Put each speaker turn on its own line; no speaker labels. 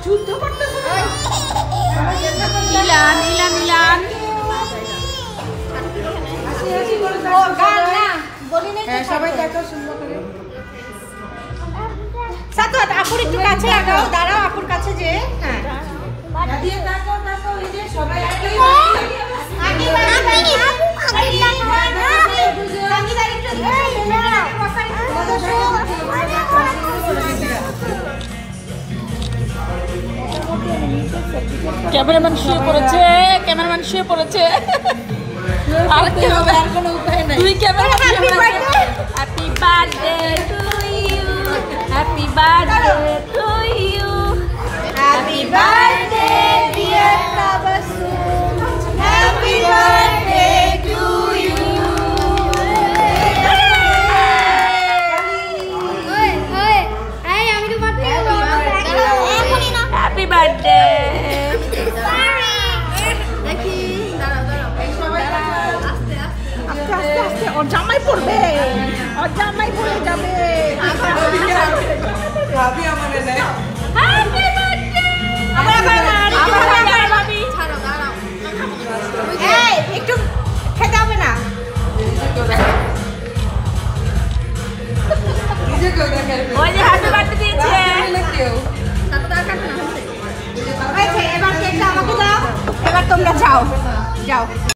যুদ্ধ করতেছে না
ইলান ইলান ইলান
হাসি হাসি করে
ও গান না বলি নাই তো
সবাই দেখো সুন্দর করে
সাতুয়াত আপুর একটু কাছে লাগাও দাঁড়াও আপুর কাছে যে হ্যাঁ
দিয়ে দেখো দেখো এই যে সবাই
আগে
আগে
ক্যামেরাম্যান শুয়ে পড়েছে ক্যামেরাম্যান শুয়ে পড়েছে আর কি হবে
আর কোনো উপায় নাই
তুই camera happy birthday to you happy birthday to you
happy birthday dear Tabassum happy birthday to you ওই ওই এই আমি তো বার্থডে এখনই না
হ্যাপি বার্থডে
দেখি দাঁড়াও দাঁড়াও
এই সবাই
আস্তে আস্তে
আস্তে আস্তে ওর জামাই পড়বে ওর জামাই পড়ে যাবে ভাবি আমারে নেয়
হ্যাপি বার্থডে
আবার
আবার ভাবি
ছাড়ো দাঁড়াও এই একটু খেতে হবে না
নিজেকেও দেখে
ওই যে হ্যাপি বার্থডে দিয়েছে
কেউ
তাতে দরকার না হয়েছে এবার কেকটা আমাকে দাও এবার তোমরা যাও যাও